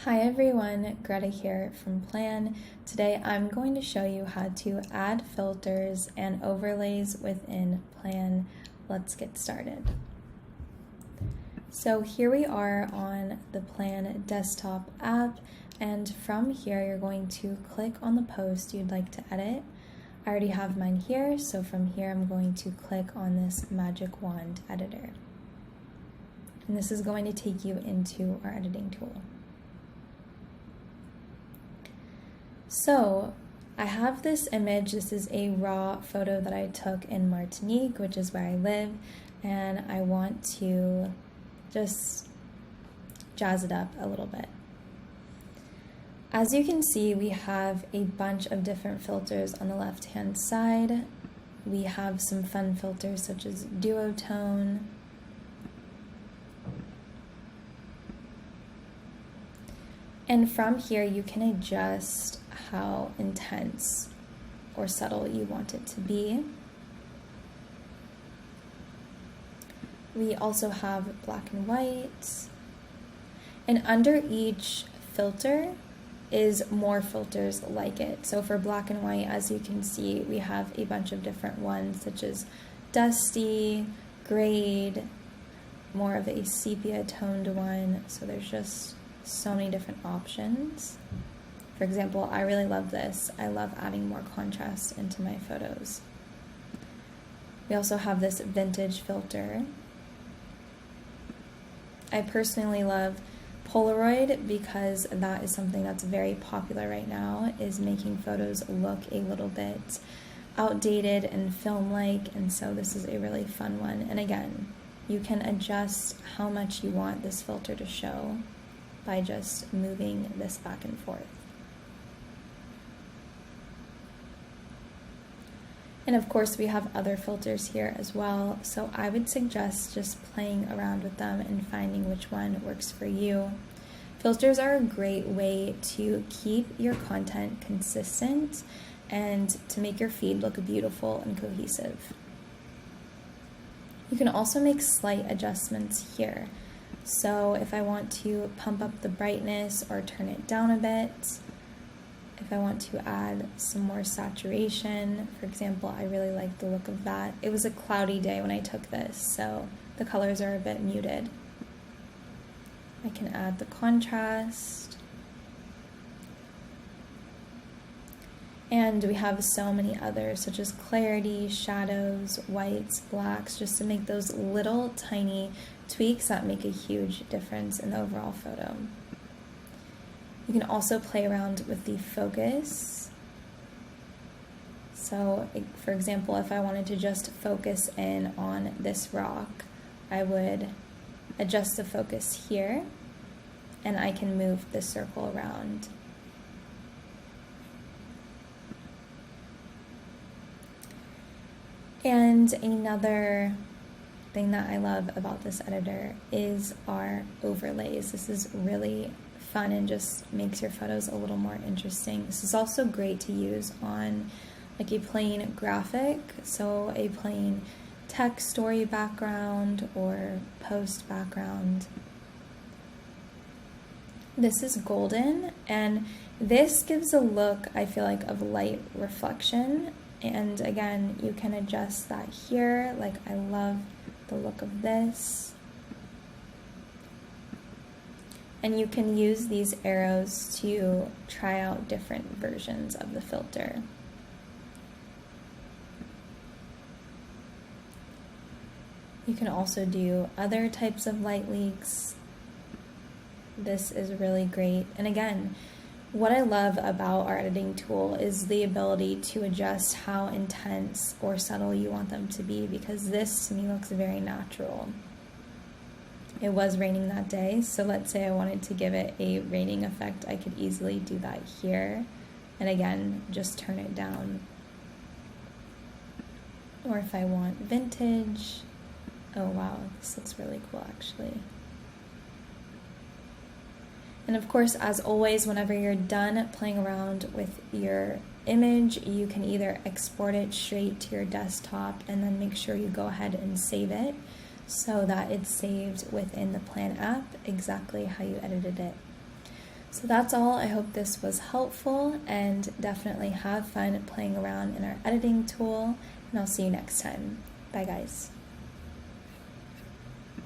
Hi everyone, Greta here from Plan. Today I'm going to show you how to add filters and overlays within Plan. Let's get started. So here we are on the Plan desktop app, and from here you're going to click on the post you'd like to edit. I already have mine here, so from here I'm going to click on this magic wand editor. And this is going to take you into our editing tool. So I have this image. This is a raw photo that I took in Martinique, which is where I live, and I want to just jazz it up a little bit. As you can see, we have a bunch of different filters on the left-hand side. We have some fun filters such as duotone, and from here you can adjust how intense or subtle you want it to be. We also have black and white, and under each filter is more filters like it. So for black and white, as you can see, we have a bunch of different ones such as dusty, grayed, more of a sepia toned one. So there's just so many different options. For example, I really love this. I love adding more contrast into my photos. We also have this vintage filter. I personally love Polaroid because that is something that's very popular right now, is making photos look a little bit outdated and film-like, and so this is a really fun one. And again, you can adjust how much you want this filter to show by just moving this back and forth. And of course we have other filters here as well, so I would suggest just playing around with them and finding which one works for you. Filters are a great way to keep your content consistent and to make your feed look beautiful and cohesive. You can also make slight adjustments here. So if I want to pump up the brightness or turn it down a bit, if I want to add some more saturation, for example, I really like the look of that. It was a cloudy day when I took this, so the colors are a bit muted. I can add the contrast. And we have so many others, such as clarity, shadows, whites, blacks, just to make those little tiny tweaks that make a huge difference in the overall photo. You can also play around with the focus. So, for example, if I wanted to just focus in on this rock, I would adjust the focus here, and I can move the circle around. And another thing that I love about this editor is our overlays. This is really fun and just makes your photos a little more interesting. This is also great to use on like a plain graphic, so a plain text story background or post background. This is golden, and this gives a look, I feel like, of light reflection. And again, you can adjust that here. Like, I love the look of this. And you can use these arrows to try out different versions of the filter. You can also do other types of light leaks. This is really great. And again, what I love about our editing tool is the ability to adjust how intense or subtle you want them to be, because this to me looks very natural. It was raining that day, so let's say I wanted to give it a raining effect, I could easily do that here. And again, just turn it down. Or if I want vintage, oh wow, this looks really cool actually. And of course, as always, whenever you're done playing around with your image, you can either export it straight to your desktop and then make sure you go ahead and save it so that it's saved within the Plan app exactly how you edited it. So that's all. I hope this was helpful, and definitely have fun playing around in our editing tool, and I'll see you next time. Bye guys.